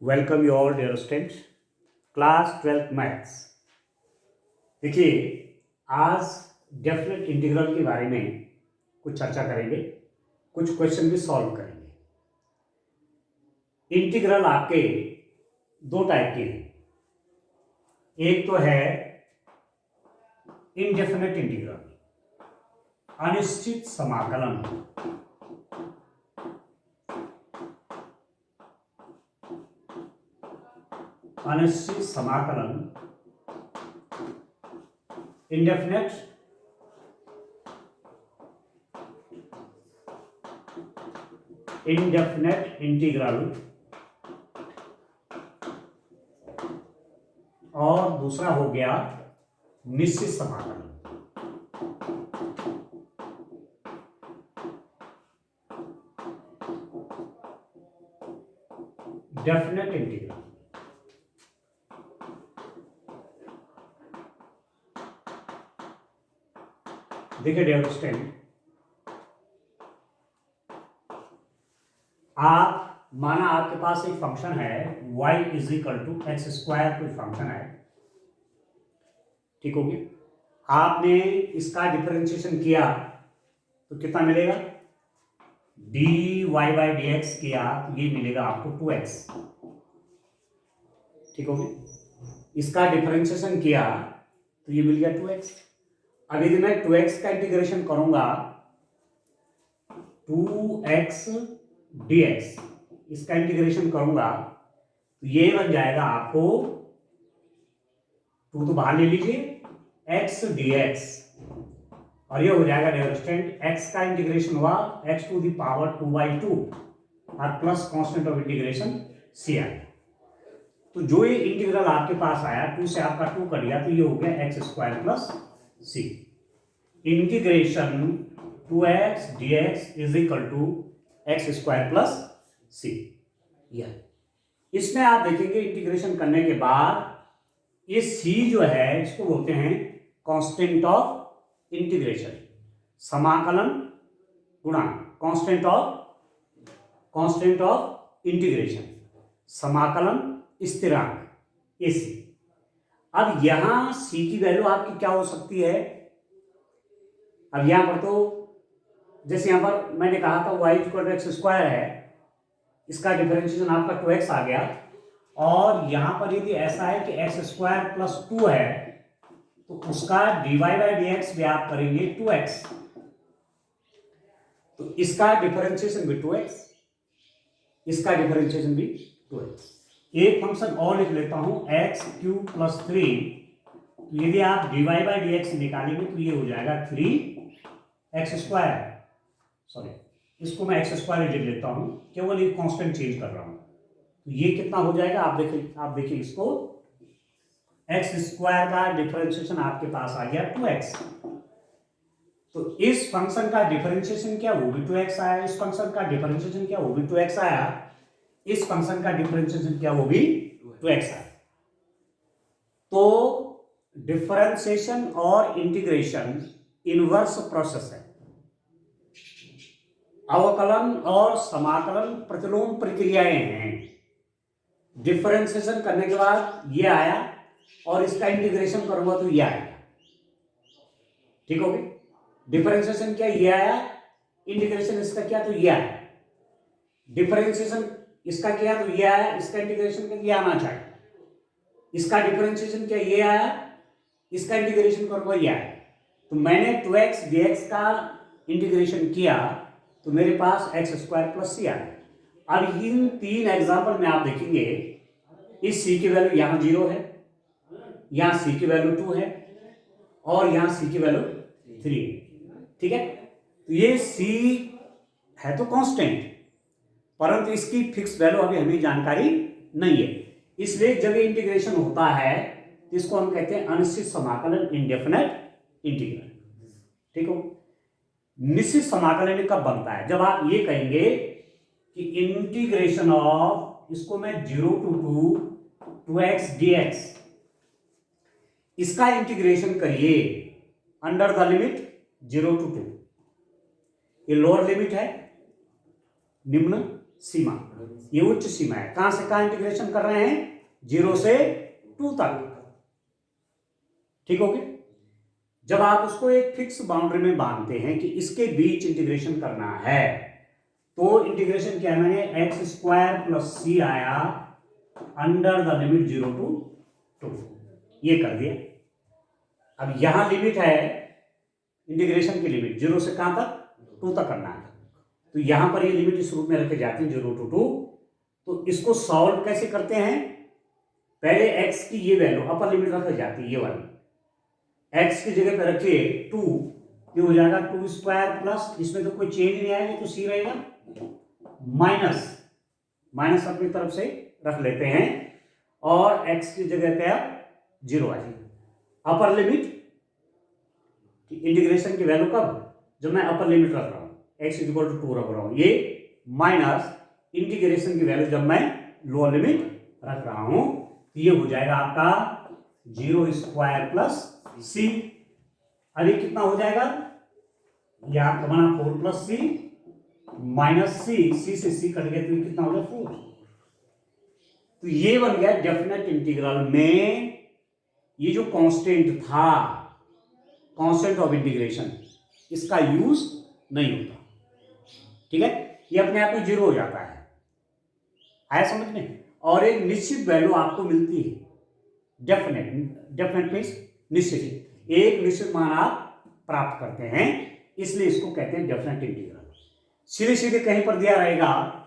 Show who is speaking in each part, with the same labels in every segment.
Speaker 1: Welcome you all dear students, class 12 maths. देखिए, आज definite integral के बारे में कुछ चर्चा करेंगे, कुछ क्वेश्चन भी सॉल्व करेंगे। इंटीग्रल आपके दो टाइप के हैं। एक तो है इनडेफिनेट इंटीग्रल, अनिश्चित समाकलन। अनिश्चित समाकलन, इंडेफिनेट इंटीग्रल, और दूसरा हो गया निश्चित समाकलन। Definite integral. देखिए डियर स्टूडेंट, आप माना आपके पास एक फंक्शन है y is equal to x square, कोई फंक्शन है, ठीक होगी। आपने इसका डिफरेंशिएशन किया तो कितना मिलेगा, dy बाई डी एक्स किया तो ये मिलेगा आपको 2x, ठीक होगी। इसका डिफरेंशिएशन किया तो ये मिल गया 2x। अब यदि मैं 2x का इंटीग्रेशन करूंगा, 2x dx, इसका इंटीग्रेशन करूंगा तो ये बन जाएगा आपको 2 तो बाहर ले लीजिए, x dx, और ये हो जाएगा डियर स्टूडेंट x का इंटीग्रेशन हुआ x टू द पावर 2/2 और plus constant of integration c आया। तो जो ये इंटीग्रल आपके पास आया, 2 से आपका 2 कट गया तो ये हो गया x square plus c। Integration 2x dx is equal to x square plus C. इसमें आप देखेंगे इंटीग्रेशन करने के बाद ये c जो है इसको बोलते हैं कांस्टेंट ऑफ इंटीग्रेशन, समाकलन गुणांक, कांस्टेंट ऑफ इंटीग्रेशन, समाकलन स्थिरांक, ये c। अब यहां c की वैल्यू आपकी क्या हो सकती है। अब यहां पर तो जैसे यहां पर मैंने कहा था y equal to x square है, इसका डिफरेंशिएशन आपका 2x आ गया, और यहां पर यदि ऐसा है कि एक्स स्क्वायर प्लस 2 है तो उसका dy बाई डी एक्स भी आप करेंगे 2x, तो इसका डिफरेंशिएशन भी 2x, इसका डिफरेंशिएशन भी 2x। एक फंक्शन और लिख लेता हूं एक्स क्यूब प्लस 3, तो यदि आप dy बाई डी एक्स निकालेंगे तो ये हो जाएगा 3x स्क्वायर, सॉरी इसको मैं एक्स स्क्वायर लिख लेता हूं, केवल एक कांस्टेंट चेंज कर रहा हूं, तो ये कितना हो जाएगा आप देखिए इसको, एक्स स्क्वायर का डिफरेंशिएशन आपके पास आ गया 2x। तो इस फंक्शन का डिफरेंशिएशन क्या, वो भी 2x आया, इस फंक्शन का डिफरेंशिएशन क्या, वो भी 2x आया, इस फंक्शन का डिफरेंशिएशन क्या, वो भी 2x आया। तो डिफरेंशिएशन और इंटीग्रेशन इनवर्स प्रोसेस है। अवकलन और समाकलन प्रतिलोम प्रक्रियाएं हैं। डिफरेंशिएशन करने के बाद ये आया और इसका इंटीग्रेशन करूंगा तो ये आएगा, ठीक हो गया। डिफरेंशिएशन क्या, ये आया, इंटीग्रेशन इसका क्या तो ये आया, डिफरेंशिएशन इसका किया तो ये आया, इसका इंटीग्रेशन का ये आना चाहिए, इसका डिफरेंशिएशन क्या ये आया, इसका इंटीग्रेशन करूंगा ये आया। तो मैंने 2x dx का इंटीग्रेशन किया तो मेरे पास एक्स स्क्वायर प्लस सी आ गया। अब इन 3 एग्जाम्पल में आप देखेंगे इस c की वैल्यू यहां 0 है, यहां c की वैल्यू 2 है, और यहां c की वैल्यू 3 है, ठीक है। तो ये c है तो कांस्टेंट, परंतु इसकी फिक्स वैल्यू अभी हमें जानकारी नहीं है, इसलिए जब ये इंटीग्रेशन होता है तो इसको हम कहते हैं अनिश्चित समाकलन, इंडेफिनेट इंटीग्रल, ठीक हो। निश्चित समाकलन कब बनता है, जब आप ये कहेंगे कि इंटीग्रेशन ऑफ, इसको मैं 0 टू 2x dx, इसका इंटीग्रेशन करिए अंडर द लिमिट 0 टू 2, ये लोअर लिमिट है, निम्न सीमा, ये उच्च सीमा है। कहां से कहां इंटीग्रेशन कर रहे हैं? 0 से 2 तक, ठीक हो गया। जब आप उसको एक फिक्स बाउंड्री में बांधते हैं कि इसके बीच इंटीग्रेशन करना है, तो इंटीग्रेशन क्या है, मैंने एक्स स्क्वायर प्लस सी आया अंडर द लिमिट 0 to 2, ये कर दिया। अब यहां लिमिट है, इंटीग्रेशन की लिमिट 0 से कहां तक? 2 तक करना है, तो यहां पर ये लिमिट इस रूप में रखे जाती है 0 to 2। तो इसको सॉल्व कैसे करते हैं? पहले x की ये वैल्यू अपर लिमिट रखी जाती है, ये वाली x की जगह पे रखिए 2, ये हो जाएगा 2 स्क्वायर प्लस, इसमें तो कोई चेंज नहीं आएगा तो c रहेगा, माइनस अपनी तरफ से रख लेते हैं और x की जगह पे आप 0 आ जाएगा। अपर लिमिट इंटीग्रेशन की वैल्यू कब? जब मैं अपर लिमिट रख रहा हूं, x = 2 रख रहा हूं, ये माइनस इंटीग्रेशन की वैल्यू जब मैं लोअर लिमिट रख रहा हूं, तो ये हो जाएगा आपका 0 स्क्वायर प्लस सी। अभी कितना हो जाएगा? ये आपका बना 4 प्लस सी माइनस सी से सी कट गया तो ये कितना हो गया 4। तो ये बन गया डेफिनेट इंटीग्रल में ये जो कांस्टेंट था, कांस्टेंट ऑफ इंटीग्रेशन, इसका यूज नहीं होता, ठीक है। ये अपने आप में 0 हो जाता है, आया समझ में। और एक निश्चित वैल्यू आपको मिलती है, डेफिनेट मीन्स निश्चित, एक निश्चित मान आप प्राप्त करते हैं, इसलिए इसको कहते हैं डेफिनेट इंटीग्रल। सीधे सीधे कहीं पर दिया रहेगा,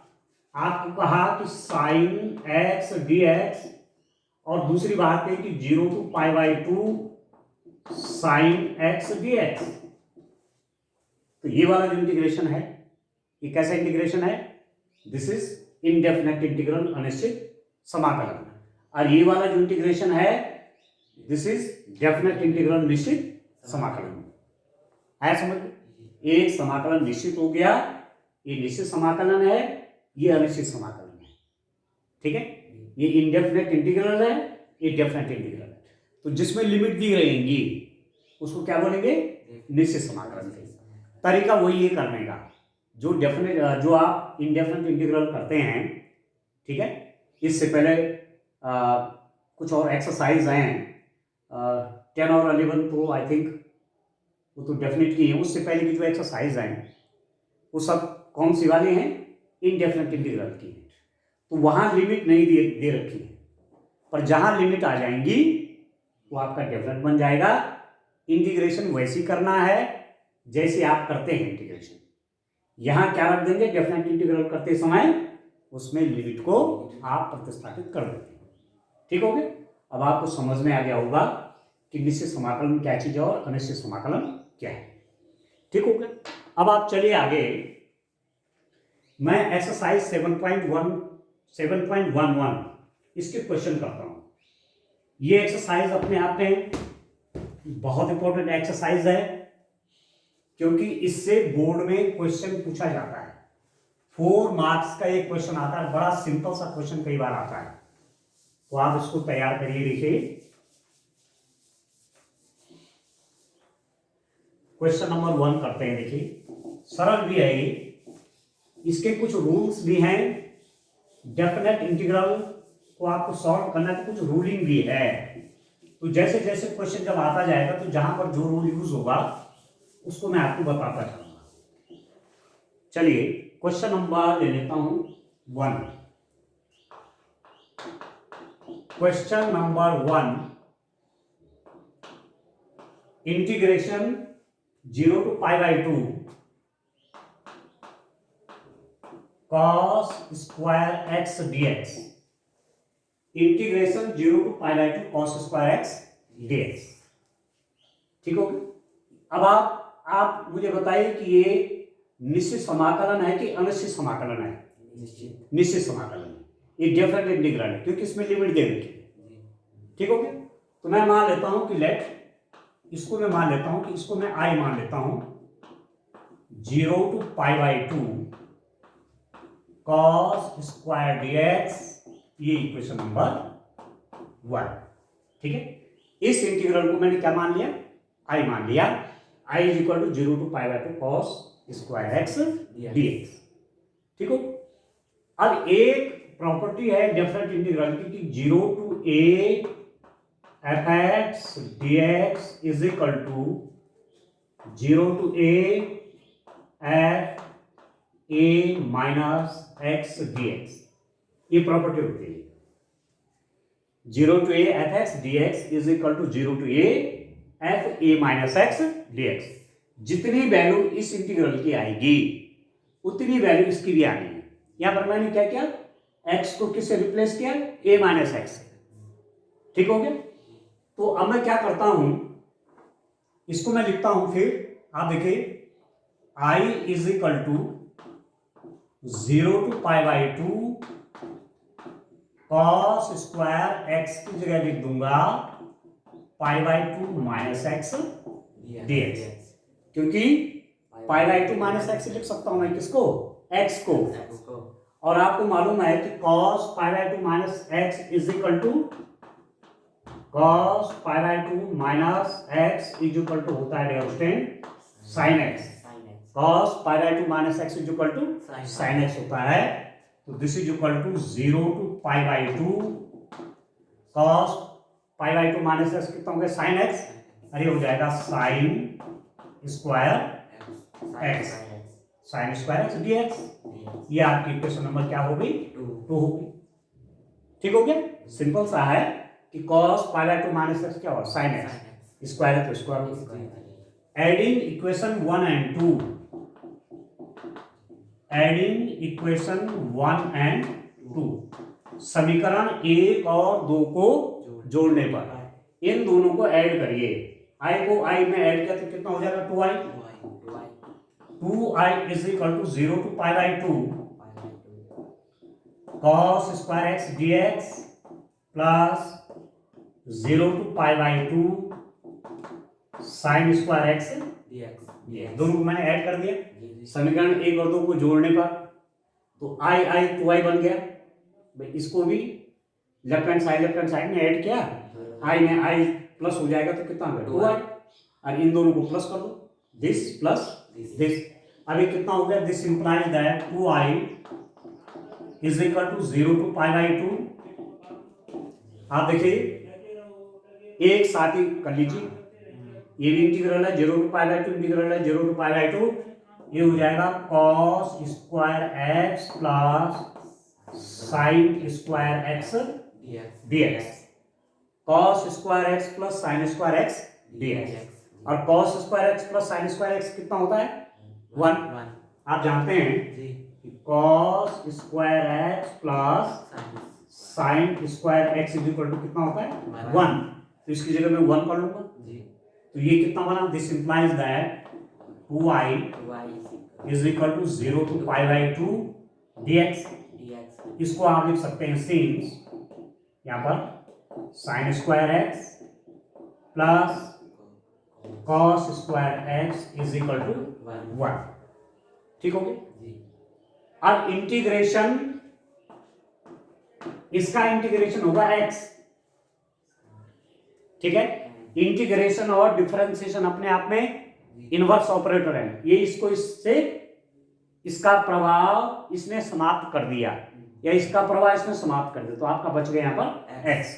Speaker 1: आपको कहा कि साइन एक्स dx, और दूसरी बात है कि 0 to π/2 साइन एक्स dx। तो ये वाला जो इंटीग्रेशन है, ये कैसा इंटीग्रेशन है? दिस इज इनडेफिनेट इंटीग्रल, अनिश्चित समाकलन। और ये वाला जो इंटीग्रेशन है, दिस इज डेफिनेट इंटीग्रल, निश्चित समाकलन। आया समझ? एक समाकलन निश्चित हो गया, ये निश्चित समाकलन है, ये अनिश्चित समाकलन है, ठीक है। ये इनडेफिनेट इंटीग्रल है, ये डेफिनेट इंटीग्रल है। तो जिसमें लिमिट दी रहेंगी उसको क्या बोलेंगे? निश्चित समाकलन। तरीका वही है करने का, जो आप इनडेफिनेट इंटीग्रल करते हैं, ठीक है। इससे पहले कुछ और एक्सरसाइज हैं, 10 और 11 तो आई थिंक वो तो डेफिनेट की है। उससे पहले की जो एक्सरसाइज हैं वो सब कौन सी वाली हैं? इनडेफिनेट इंटीग्रल की है। तो वहां लिमिट नहीं दे रखी है, पर जहां लिमिट आ जाएंगी वो आपका डेफिनेट बन जाएगा। इंटीग्रेशन वैसी करना है जैसे आप करते हैं इंटीग्रेशन। यहां क्या रख देंगे? डेफिनेट इंटीग्रल करते समय उसमें लिमिट को आप प्रतिस्थापित कर देते हैं, ठीक हो गया। अब आपको समझ में आ गया होगा कि निश्चित समाकलन क्या चीज है और अनिश्चित समाकलन क्या है, ठीक हो गया। अब आप चलिए आगे, मैं एक्सरसाइज 7.11 इसके क्वेश्चन करता हूं। ये एक्सरसाइज अपने आप में बहुत इंपॉर्टेंट एक्सरसाइज है, क्योंकि इससे बोर्ड में क्वेश्चन पूछा जाता है। 4 मार्क्स का एक क्वेश्चन आता है, बड़ा सिंपल सा क्वेश्चन कई बार आता है, तो आप इसको तैयार करिए। देखिए क्वेश्चन नंबर 1 करते हैं। देखिए सरल भी है ये, इसके कुछ रूल्स भी हैं। डेफिनेट इंटीग्रल को आपको सॉल्व करना है तो कुछ रूलिंग भी है। तो जैसे जैसे क्वेश्चन जब आता जाएगा तो जहां पर जो रूल यूज होगा उसको मैं आपको बताता चलूंगा। चलिए क्वेश्चन नंबर ले लेता हूं 1। Question number 1, integration 0 to π/2 cos square x dx। Integration 0 to π/2 cos square x dx, ठीक हो गया। अब आप मुझे बताइए कि ये निश्चित समाकलन है कि अनिश्चित समाकलन है? निश्चित समाकलन है। ये डेफिनेट इंटीग्रल है क्योंकि इसमें लिमिट दे रखी है, ठीक हो गया। तो मैं मान लेता हूं कि इसको मैं मान लेता हूं कि इसको मैं I मान लेता हूं 0 to π/2 cos स्क्वायर dx, ये इक्वेशन नंबर 1, ठीक है। इस इंटीग्रल को मैंने क्या मान लिया? I मान लिया। I = 0 to π/2 cos square x dx, ठीक हो। अब एक प्रॉपर्टी है डेफिनेट इंटीग्रल की 0 to a fx dx is equal to 0 to a f a minus x dx। ये प्रॉपर्टी होती है 0 to a fx dx is equal to 0 to a f a minus x dx। जितनी value इस integral की आएगी उतनी value इसकी भी आनी है। यहां पर मैंने क्या किया, x को किससे रिप्लेस किया, a माइनस एक्स से। ठीक हो गया। तो अब मैं क्या करता हूं, इसको मैं लिखता हूं, फिर आप देखिए i is equal to 0 to pi by 2 cos square x की जगह लिख दूंगा pi by 2 minus x dx, क्योंकि पाई बाई 2 माइनस एक्स लिख सकता हूं मैं किसको, x को। और आपको मालूम है कि cos pi by 2 minus x is equal to cos pi by 2 minus x is equal to होता है student sin x। cos pi by 2 minus x is equal to sin x होता है। तो this is equal to 0 to pi by 2 cos pi by 2 minus x कितना हो गया sin x, अरे हो जाएगा sin square x, sin square x dx। ये आपकी इक्वेशन नंबर क्या हो गई, 2 हो गई। ठीक हो गया। सिंपल सा है कि cos pi by 2 minus x क्या होगा sin x, स्क्वायर है तो स्क्वायर होगा। Adding equation 1 and 2, adding equation 1 and 2, समीकरण 1 और 2 को जोड़ने पर इन दोनों को ऐड करिए। i को i में ऐड किया तो कितना हो जाएगा 2i is equal to 0 to pi by 2 cos square x dx plus 0 to pi by 2 sin square x dx। दोनों को मैंने ऐड कर दिया समीकरण 1 और 2 को जोड़ने पर, तो i 2i बन गया। भाई इसको भी लेफ्ट हैंड साइड में ऐड किया, i में i प्लस हो जाएगा तो कितना होगा 2i, और इन दोनों को प्लस कर दो, दिस प्लस दिस। अभी कितना हो गया, this implies that 2i is equal to 0 to pi by 2। आप देखिए एक साथ ही कर लीजिए, ये भी इंटीग्रल है 0 to पाई बाई 2, इंटीग्रल है 0 to पाई बाई 2। ये हो जाएगा cos square x plus sin square x dx। cos square x plus sin square x dx। और cos square x plus sin square x कितना होता है 1। आप जानते हैं कि cos square x plus sin square x is equal to कितना होता है 1। तो इसकी जगह मैं 1 कर लूंगा। तो ये कितना बना, this implies that 2i is equal to 0 to pi by 2 dx। इसको आप लिख सकते हैं सिंस, यहाँ पर sin square x plus cos square x is equal to 1। ठीक हो गया। अब इंटीग्रेशन, इसका इंटीग्रेशन होगा x। ठीक है। इंटीग्रेशन और डिफरेंशिएशन अपने आप में इनवर्स ऑपरेटर है। ये इसको इससे, इसका प्रभाव इसने समाप्त कर दिया या इसका प्रभाव इसने समाप्त कर दिया, तो आपका बच गया यहां पर x।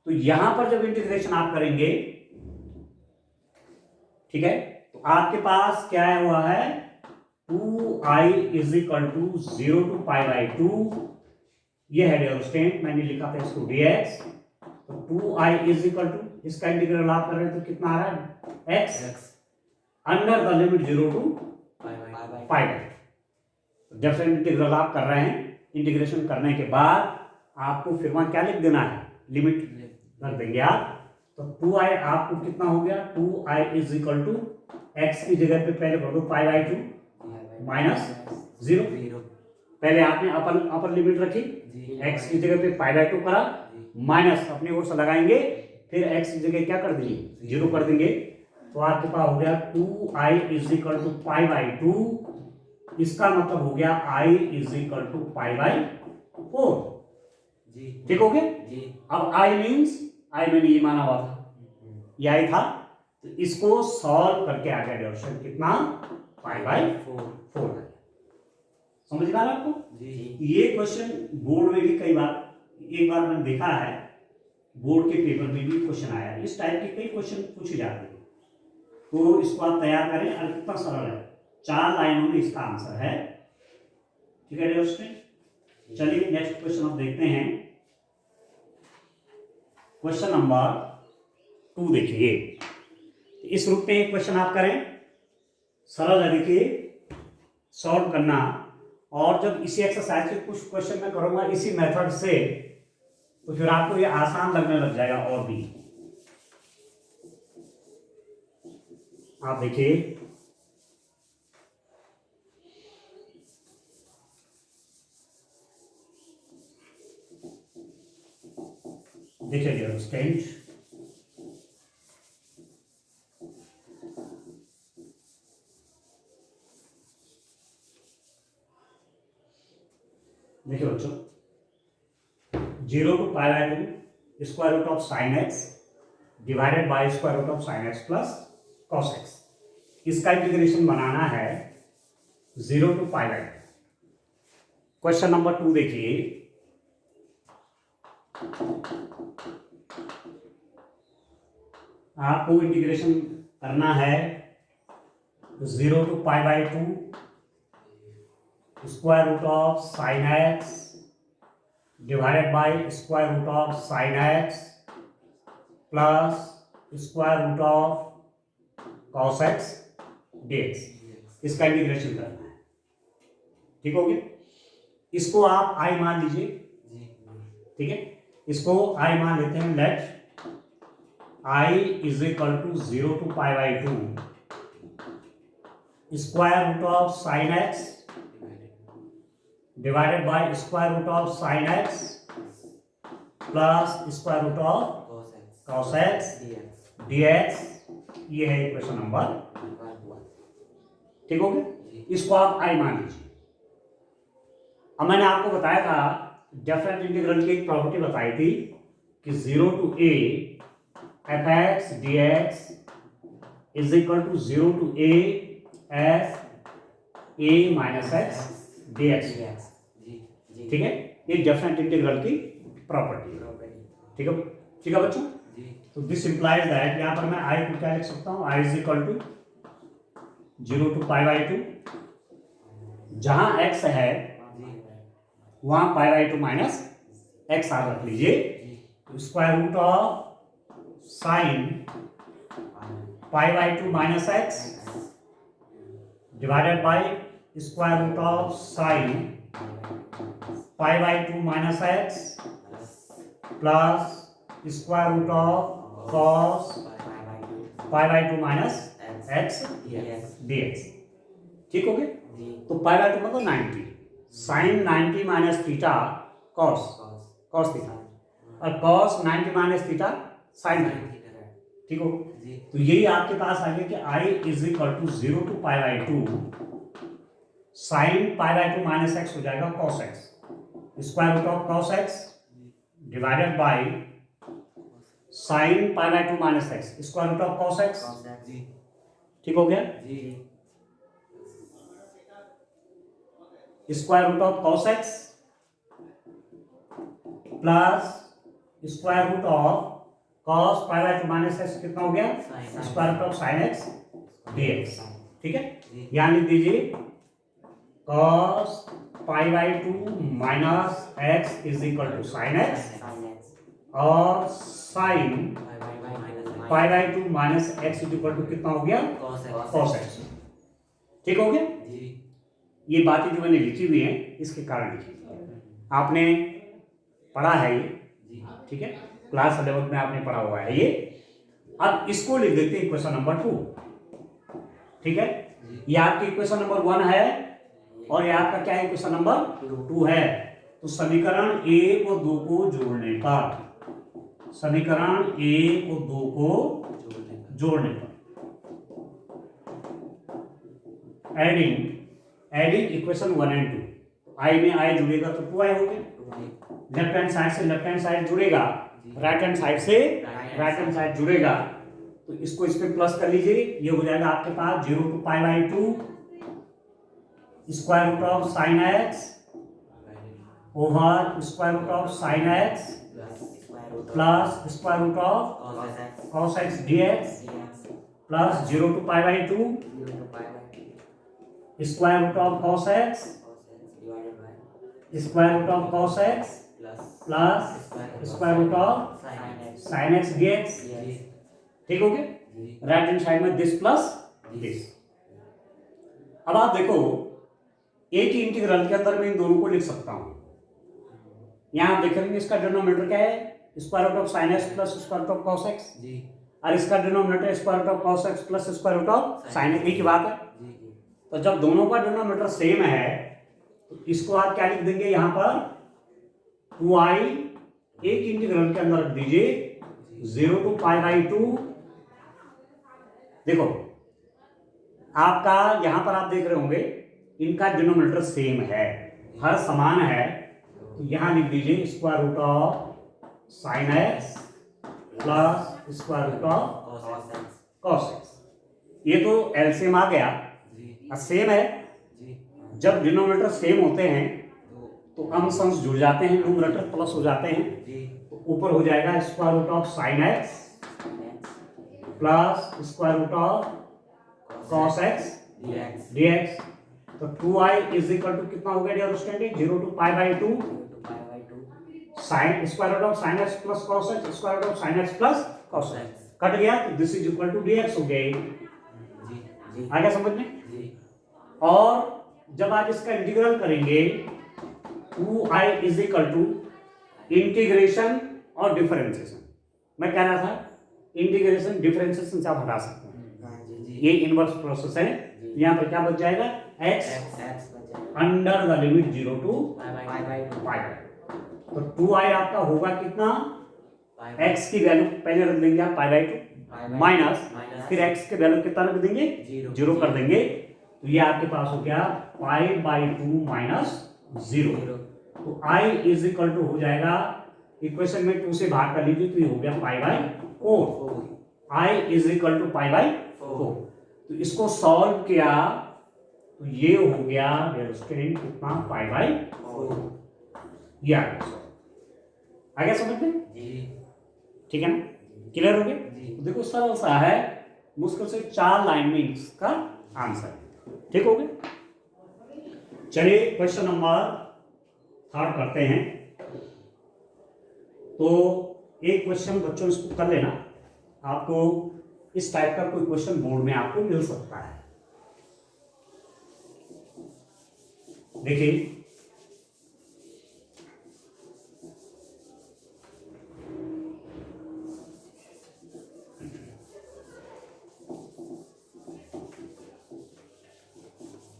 Speaker 1: तो यहां पर जब इंटीग्रेशन आप करेंगे, ठीक है, तो आपके पास क्या हुआ है 2i is equal to 0 to pi by 2। ये है डेरोस्टेंट, मैंने लिखा था इसको dx। तो 2i इज इक्वल टू, इसका इंटीग्रल आप कर रहे हैं तो कितना आ रहा है x under the limit 0 to pi by. Different integral आप कर रहे हैं, इंटीग्रेशन करने के बाद आपको फिर वहां क्या लिख देना है, लिमिट रख देंगे आप। तो 2i आपको कितना हो गया, 2i is equal to x की जगह पे पहले भर दो पाई बाई 2 माइनस 0। पहले आपने अपर लिमिट रखी, x की जगह पे पाई बाई 2 करा, माइनस अपनी ओर से लगाएंगे, फिर x की जगह क्या कर देंगे 0 कर देंगे। तो आपके पास हो गया 2i is equal to pi by 2। इसका मतलब हो गया i is equal to pi by 4। ठीक हो गया। अब i मीन्स, i मैंने ये माना हुआ था, ये i था, तो इसको सॉल्व करके आ गया डिविजन कितना पाई बाई 4। समझ समझ में आ रहा है आपको?
Speaker 2: जी।
Speaker 1: ये क्वेश्चन बोर्ड में भी कई बार, एक बार मैंने देखा है बोर्ड के पेपर में भी क्वेश्चन आया है, इस टाइप के कई क्वेश्चन पूछे जाते हैं, तो इसको आप तैयार करें। और कितना सरल है, 4 लाइनों में इसका आंसर है। ठीक है डियर स्टूडेंट, चलिए नेक्स्ट क्वेश्चन आप देखते हैं। क्वेश्चन नंबर 2 देखिए, इस रूप में एक क्वेश्चन आप करें, सरल है देखिए, सॉल्व करना। और जब इसी एक्सरसाइज के कुछ क्वेश्चन मैं करूंगा इसी मेथड से, तो फिर आपको ये आसान लगने लग जाएगा। और भी आप देखिए, देखिए डियर स्टूडेंट, देखिए बच्चों, 0 to π/2 square root of sine x divided by square root of sine x plus cos x, इसका इंटीग्रेशन बनाना है 0 to π/2। क्वेश्चन नंबर 2 देखिए, आपको इंटीग्रेशन करना है 0 to π/2 square root of sine x divided by square root of sine x plus square root of cos x dx, इसका integration करना है। ठीक हो गया? इसको आप आई मान लीजिए। ठीक है, इसको आई मान लेते हैं। Let I is equal to 0 to π/2 square root of sine x divided by square root of sine x plus square root of cos x dx. ये है इक्वेशन नंबर। ठीक हो गया? इसको आप आई मान लीजिए। अब मैंने आपको बताया था, डेफिनेट इंटीग्रल की एक प्रॉपर्टी बताई थी कि 0 to a f x d x is equal to 0 to a f a minus x d x. ठीक है, ये डेफिनेट इंटीग्रल की प्रॉपर्टी है। ठीक है, ठीक है बच्चों। तो दिस इंप्लाइज दैट, यहां पर मैं आई को क्या लिख सकता हूं, आई इज इक्वल टू 0 to π/2, जहां x है वहां π/2 माइनस एक्स आर रख लीजिए। Square root of sine π/2 minus x divided by square root of sine π/2 minus x plus square root of cos π/2 minus x dx. ठीक हो गया? तो π/2 मतलब 90, sine 90 minus theta cos theta, और cos 90 minus theta sine theta. ठीक हो? तो यही आपके पास आ गया कि I is equal to 0 to π/2 sine π/2 minus x हो जाएगा cos x, square root of cos x divided by sine π/2 minus x square root of cos x. ठीक हो गया? Square root of cos x plus square root of cos π/2 minus x कितना हो गया, square root of sine x dx. ठीक है, यहां लिख दीजिए cos π/2 minus x is equal to sine x, और sine π/2 minus x is equal to कितना हो गया, कॉस एक्स। ठीक हो गया? ये बातें जो मैंने लिखी हुई हैं इसके कारण लिखी, आपने पढ़ा है ये। ठीक है, क्लास 11 में आपने पढ़ा हुआ है ये। अब इसको लिख देते हैं इक्वेशन नंबर 2। ठीक है, ये आपकी इक्वेशन नंबर 1 है और ये आपका क्या है, इक्वेशन नंबर 2 है। तो समीकरण 1 और 2 को जोड़ने पर, समीकरण 1 और 2 को जोड़ने पर एडिंग इक्वेशन 1 and 2, आई में आई जुड़ेगा तो 2i हो गया। लेफ्ट हैंड साइड से लेफ्ट हैंड साइड जुड़ेगा, राइट हैंड साइड से राइट हैंड साइड जुड़ेगा, तो इसको इस पे प्लस कर लीजिए। ये हो जाएगा आपके पास 0 to π/2 square root of sine x over square root of sine x plus square root of cos x dx plus 0 to pi by 2 square root of cos x square root of cos x plus square root of sine x dx. ठीक हो गया। Right hand side में this plus this. अब आप देखो एक ही integral के अंदर मैं इन दोनों को लिख सकता हूं। यहां आप देखेंगे इसका डिनोमिनेटर क्या है, square root of sine x plus square root of cos x, और इसका denominator square root of cos x plus square root of sine x. एक ही बात है। तो जब दोनों का डिनोमिनेटर सेम है तो इसको आप क्या लिख देंगे, यहां पर 2i एक इंटीग्रल के अंदर रख दीजिए 0 to पाई बाई 2। देखो आपका यहां पर आप देख रहे होंगे इनका डिनोमिनेटर सेम है, हर समान है, तो यहां लिख दीजिए square root of sine x plus square root of cos x. ये तो एलसीएम आ गया, सेम है। जब डिनोमिनेटर सेम होते हैं तो अंश अंश जुड़ जाते हैं, न्यूमरेटर प्लस हो जाते हैं, तो ऊपर हो जाएगा square root of sine x plus square root of cos x dx. तो 2i इज इक्वल टू कितना हो गया dear student, 0 to pi by 2 sine square root of sine x plus cos x square root of sine x plus cos x cut गया, तो this is equal to dx हो गया। आ गया समझ में। और जब आप इसका इंटीग्रल करेंगे 2i is equal to integration और डिफरेंशिएशन। मैं कह रहा था इंटीग्रेशन डिफरेंशिएशन से आप हटा सकते हैं, ये इनवर्स प्रोसेस है। यहाँ पर क्या बच जाएगा, x under the limit 0 to पाई। तो 2i आपका होगा कितना, x की वैल्यू पहले रख देंगे आप पाई बाई 2 माइनस, फिर x के वैल्यू कितना रख देंगे, 0 कर देंगे, तो ये आपके पास हो गया पाई बाई 2 माइनस 0। तो i इज इक्वल टू हो जाएगा, इक्वेशन में 2 से भाग कर लीजिए तो ये हो गया pi by 4। i is equal to pi by 4। तो इसको सॉल्व किया तो ये हो गया स्टूडेंट कितना, पाई बाई 4। ये आ गया समझ में। ठीक है ना, क्लियर हो गया। तो देखो सरल सा है, मुश्किल से 4 लाइन में इसका आंसर। ठीक हो गया। चलिए क्वेश्चन नंबर 3 करते हैं। तो एक क्वेश्चन बच्चों इसको कर लेना, आपको इस टाइप का कोई क्वेश्चन बोर्ड में आपको मिल सकता है। देखिए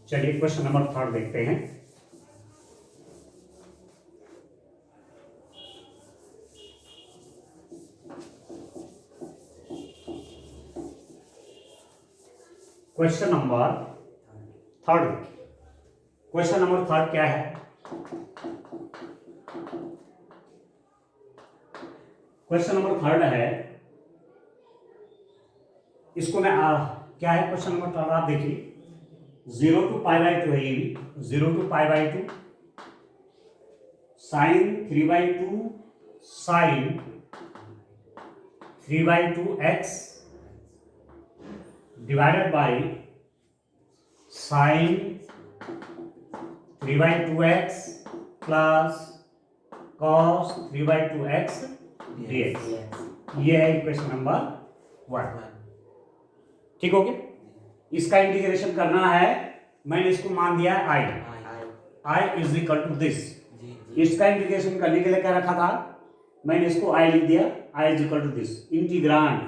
Speaker 1: चलिए क्वेश्चन नंबर 3 देखते हैं। क्वेश्चन नंबर 3, क्वेश्चन नंबर 3 क्या है, क्वेश्चन नंबर 3 है, इसको मैं क्या है क्वेश्चन नंबर 3 आप देखिए 0 to पाई बाई 2 है, ये भी 0 to pi by 2 sine 3/2 sine 3/2 x divided by sine 3/2 x plus cos 3/2 x dx। ये है इक्वेशन नंबर 1। ठीक हो गया। इसका इंटीग्रेशन करना है, मैंने इसको मान दिया i is equal to this. इसका इंटीग्रेशन करने के लिए क्या रखा था, मैंने इसको i लिख दिया, i is equal to this. Integrand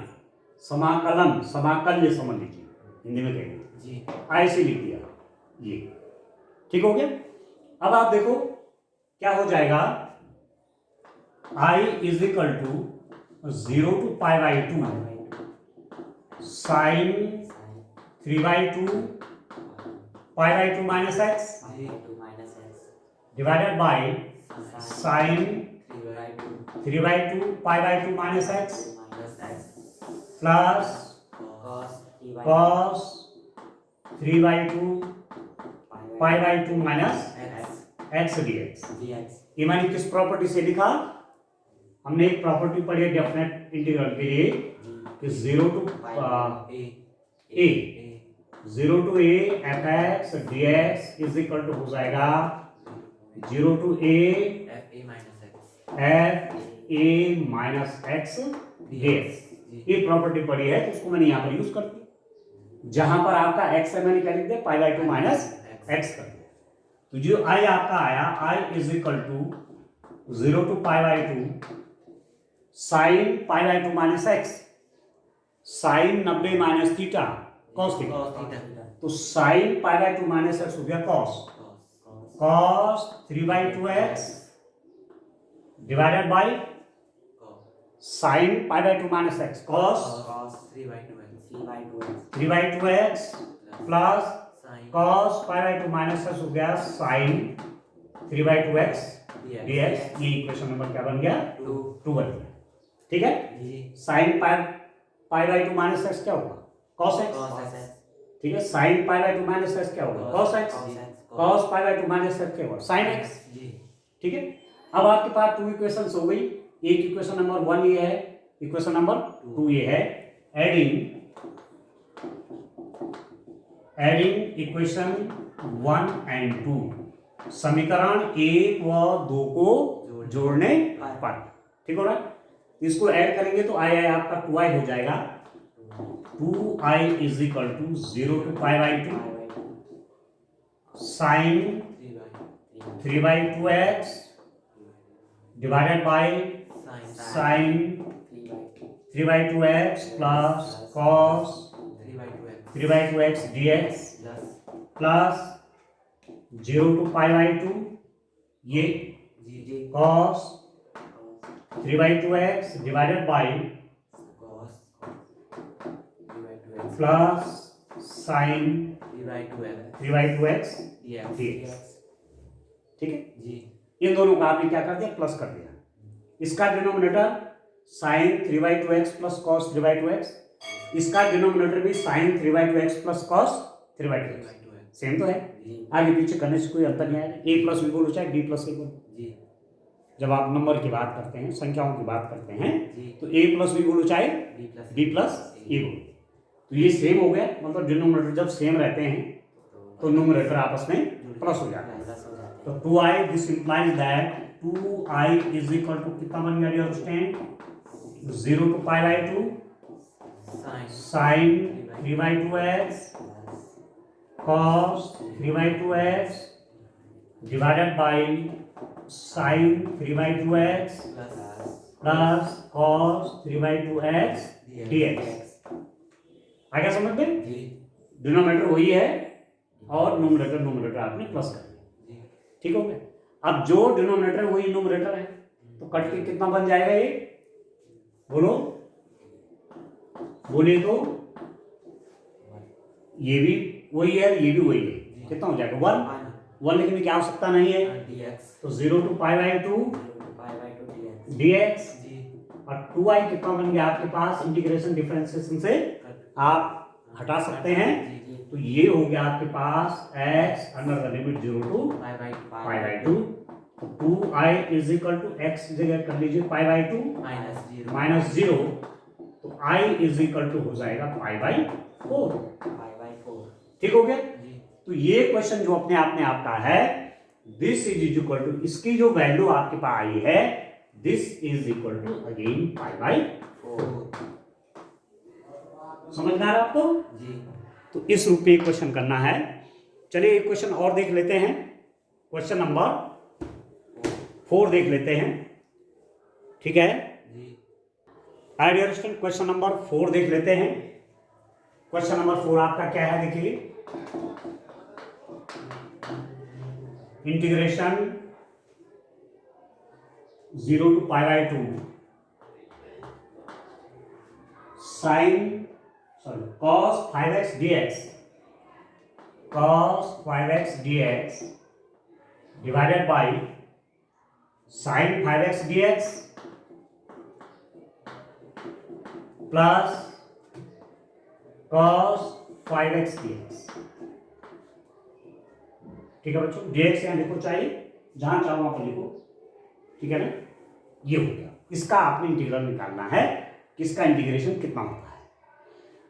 Speaker 1: समाकलन, समाकल्य समझ लीजिए, हिंदी में कहेंगे, i से लिख दिया ये। ठीक हो गया। अब आप देखो क्या हो जाएगा, i is equal to 0 to pi by 2 sine 3/2 pi by 2 minus x divided by sine 3/2 pi by 2 minus x plus cos 3/2 pi by 2 minus x d x. ये मैंने किस प्रॉपर्टी से लिखा? हमने एक प्रॉपर्टी पढ़ी है डेफिनेट इंटीग्रल के लिए कि 0 to a f x d x is equal to हो जाएगा 0 to a f a minus x d x. ये प्रॉपर्टी पढ़ी है तो उसको मैंने यहाँ पर यूज कर दिया। जहां पर आपका एक्स है मैंने क्या लिख दिया? पाई बाई 2 माइनस एक्स कर दिया। तो जो आई आपका आया I is equal to 0 to pi by 2 sine pi by 2 minus x, sine 90 minus theta cos theta. तो sine pi by 2 minus x हो गया cos 3 by 2 x divided by sine pi by 2 minus x cos 3 by 2 x plus cos pi by 2 minus x हो गया sine 3 by 2 x d x. ये equation number क्या बन गया? 2 बन गया। ठीक है, sign pi by 2 minus x क्या होगा? Cos x. ठीक है, sign pi by 2 minus x क्या होगा? Cos x. Cos pi by 2 minus x क्या होगा? Sine x. ठीक है, अब आपके पास 2 इक्वेशंस हो गई। एक इक्वेशन नंबर 1 ये है, इक्वेशन नंबर 2 ये है। एडिंग इक्वेशन 1 एंड 2, समीकरण 1 व 2 को जोड़ने पर। ठीक हो रहा है? इसको ऐड करेंगे तो आई आई आपका 2i हो जाएगा। 2i is equal to 0 to pi by 2 sine 3 by 2 x divided by sine 3 by 2 x plus cos 3 by 2 x d x plus 0 to pi by 2 ये cos 3 by 2 x divided by plus sine 3 by 2 x d x. ठीक है जी, इन दोनों का आपने क्या कर दिया? Plus कर दिया। इसका denominator sine 3 by 2 x plus cos 3 by 2 x, इसका डिनोमिनेटर भी sine 3 by 2 x plus cos 3 by 2 x. Same तो है, आगे पीछे करने से कोई अंतर नहीं आएगा। ए प्लस बी बोलो चाहे डी प्लस ए बोलो। जब आप नंबर की बात करते हैं, संख्याओं की बात करते हैं, तो ए प्लस बी बोलो चाहे डी प्लस ए बोलो। तो ये सेम हो गया, मतलब डिनोमिनेटर जब सेम रहते हैं तो न्यूमरेटर आपस में प्लस हो जाता है। तो 2i this implies that 2i is equal to कितना बन गया dear student? 0 to pi by 2 sine 3 by 2 x cos 3 by 2 x divided by sine 3 by 2 x plus cos 3 by 2 x d x. आ गया समझ में? डिनोमिनेटर वही है और न्यूमरेटर आपने प्लस कर दिया। ठीक हो गया? अब जो डिनोमिनेटर वही न्यूमरेटर है, तो कट के कितना बन जाएगा? ये बोले तो ये भी वही है, ये भी वही है। कितना हो जाएगा? 1 लिखने की आवश्यकता नहीं है। तो 0 to pi by 2 d x और 2i कितना बन गया आपके पास? इंटीग्रेशन डिफरेंशिएशन से आप हटा सकते हैं, तो ये हो गया आपके पास x under the limit 0 to pi by 2। 2i is equal to x जगह कर लीजिए पाई बाई 2 माइनस 0, तो i इज इक्वल टू हो जाएगा पाई बाई 4। ठीक हो गया? तो ये क्वेश्चन जो अपने आप में आपका है, दिस इज इक्वल टू, इसकी जो वैल्यू आपके पास आई है, this is equal to again pi by 4। समझ में आ रहा आपको? तो इस रूप में क्वेश्चन करना है। चलिए एक क्वेश्चन और देख लेते हैं, क्वेश्चन नंबर 4 देख लेते हैं। ठीक है, डियर स्टूडेंट क्वेश्चन नंबर 4 देख लेते हैं। क्वेश्चन नंबर 4 आपका क्या है? देखिए, integration 0 to pi by 2 sine cos 5x dx divided by sin 5x dx plus cos 5x dx। ठीक है बच्चों, dx यहाँ लिखो, चाहे जहां चाहो वहां पर लिखो, ठीक है ना। ये हो गया, इसका आपने इंटीग्रल निकालना है, किसका इंटीग्रेशन कितना होता है।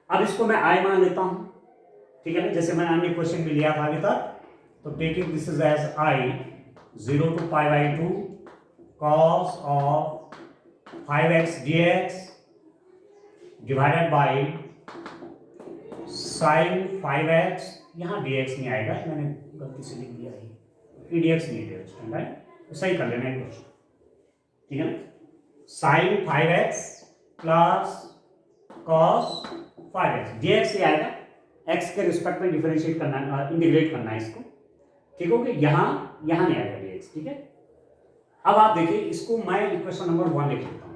Speaker 1: अब इसको मैं आई मान लेता हूं, ठीक है ना, जैसे मैंने अन्य क्वेश्चन में लिया था अभी तक। तो taking this is as I 0 to π/2 cos of 5x dx divided by sine 5x, यहाँ dx नहीं आएगा, मैंने गलती से लिख दिया है, dx नहीं है, राइट, तो सही कर लेना एक क्वेश्चन, ठीक है ना। Sine 5x plus cos 5x, dx ही आएगा, x के रिस्पेक्ट में डिफरेंशिएट करना, इंटीग्रेट करना है इसको, ठीक हो गया। यहां नहीं आएगा dx, ठीक है। अब आप देखिए, इसको मैं इक्वेशन नंबर 1 लिख लेता हूं,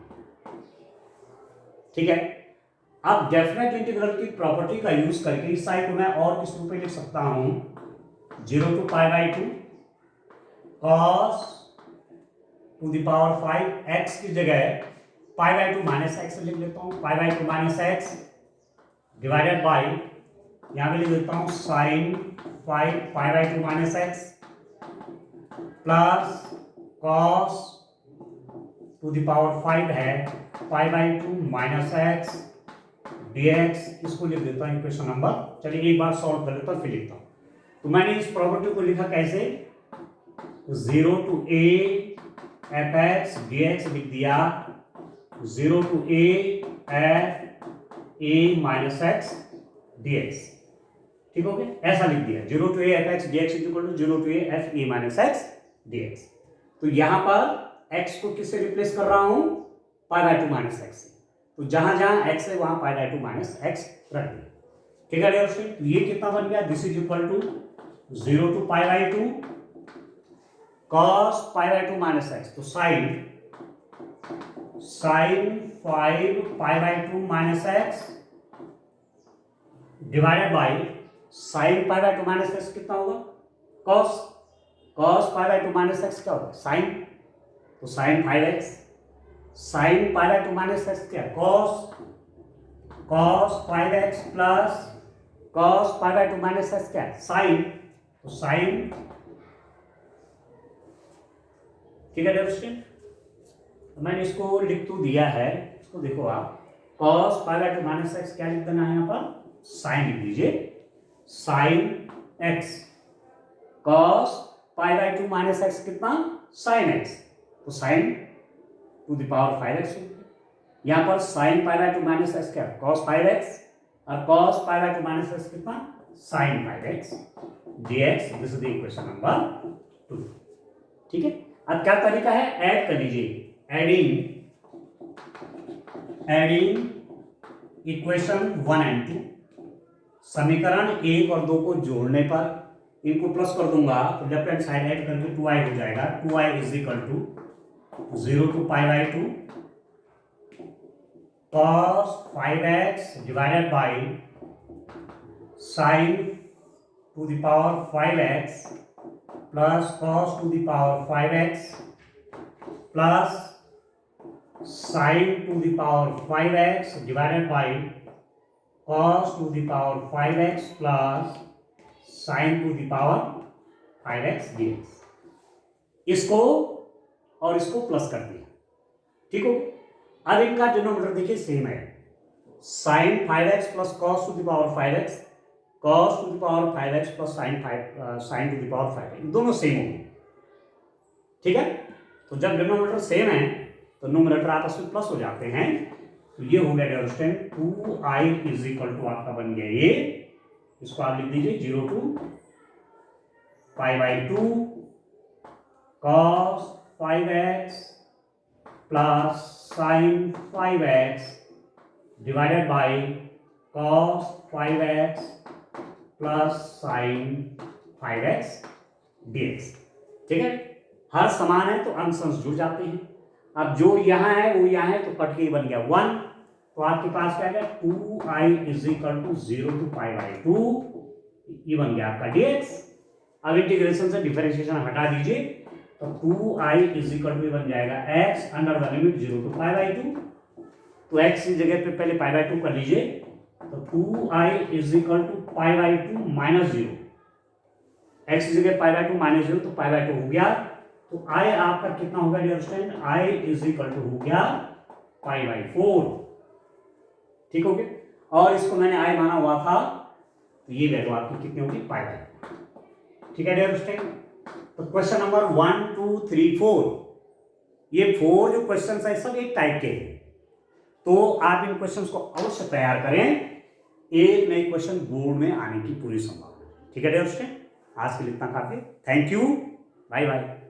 Speaker 1: ठीक है। अब डेफिनेट इंटीग्रल की प्रॉपर्टी का यूज करके इस साइड को मैं और किस रूप में लिख सकता हूं, 0 to π/2 cos to the power 5 x की जगह π/2 माइनस एक्स लिख लेता हूं, π/2 माइनस एक्स डिवाइडेड बाई, यहां पे लिख देता हूं sine 5 π/2 minus x plus cos to the power 5 है π/2 माइनस एक्स dx, इसको लिख देता हूं इक्वेशन नंबर। चलिए एक बार सॉल्व कर लेता हूं, फिर लिखता हूं। तो मैंने इस प्रॉपर्टी को लिखा कैसे, 0 to a fx dx लिख दिया, 0 to a f a minus x dx, ठीक हो गया, ऐसा लिख दिया, 0 to a fx dx equal to 0 to a f a minus x dx। तो यहां पर x को किससे रिप्लेस कर रहा हूं, π/2 माइनस एक्स, तो जहां जहां x है वहां π/2 माइनस एक्स रख दिया, ठीक है स्टूडेंट। तो ये कितना बन गया, this is equal to 0 to π/2 cos π/2 minus x, तो sine 5 π/2 minus x divided by sine π/2 minus x कितना होगा, cos π/2 माइनस एक्स क्या होगा, साइन, तो sine 5x, sine π/2 minus x क्या, cos 5x plus cos π/2 minus x क्या है, sign, तो साइन, ठीक है स्टूडेंट। तो मैंने इसको लिख तो दिया है, इसको देखो आप, cos π/2 माइनस एक्स क्या लिख देना है, यहाँ पर साइन लिख दीजिए, sine x, cos π/2 minus x कितना, साइन x, तो sine to the power 5x, यहां पर साइन π/2 माइनस एक्स क्या, cos 5x, और cos π/2 माइनस एक्स कितना, sine 5x dx, this is the equation number 2, ठीक है। अब क्या तरीका है, ऐड कर लीजिए, एडिंग इक्वेशन 1 and 2, समीकरण 1 और 2 को जोड़ने पर इनको प्लस कर दूंगा, तो लेफ्ट हैंड साइड ऐड करके 2i हो जाएगा, 2i is equal to 0 to π/2 cos 5x divided by sine to the power 5x plus cos to the power 5x plus sine to the power 5x divided by cos to the power 5x plus sine to the power 5x dx, इसको और इसको plus कर दिया, ठीक हो। अब इनका denominator देखिए सेम है, sine 5x plus cos to the power 5x, cos to the power 5x plus sine to the power 5x, दोनों सेम होंगे, ठीक है। तो जब डिनोमिनेटर सेम है तो न्यूमरेटर आपस में प्लस हो जाते हैं, तो ये हो गया dear student 2i is equal to आपका बन गया ये, इसको आप लिख दीजिए 0 to π/2 cos 5x plus sign 5x divided by cos 5x plus sign 5x dx, ठीक है। हर समान है तो अंश अंश जुड़ जाते हैं, अब जो यहाँ है वो यहाँ है, तो कट के बन गया 1, तो आपके पास क्या है 2i is equal to 0 to π/2, ये बन गया आपका dx। अब इंटीग्रेशन से डिफरेंशिएशन हटा दीजिए, तो 2i इज इक्वल टू बन जाएगा x under the limit 0 to π/2, तो x की जगह पे पहले π/2 कर लीजिए, तो 2i is equal to π/2 minus 0, x की जगह पाई बाय टू माइनस 0 तो पाई बाय टू हो गया, तो आई आपका कितना होगा dear student, I is equal to हो गया पाई बाय 4। ठीक हो गया, और इसको मैंने आई माना हुआ था, तो ये वैल्यू आपकी कितनी होगी, पाई बाय 4। ठीक है डियर स्टूडेंट, तो क्वेश्चन नंबर 1 2 3 4, ये 4 जो क्वेश्चन है सब एक टाइप के हैं, तो आप इन क्वेश्चंस को अवश्य तैयार करें, एक नए क्वेश्चन बोर्ड में आने की पूरी संभावना है। ठीक है डियर स्टूडेंट, आज के लिए इतना काफी, थैंक यू, बाय बाय।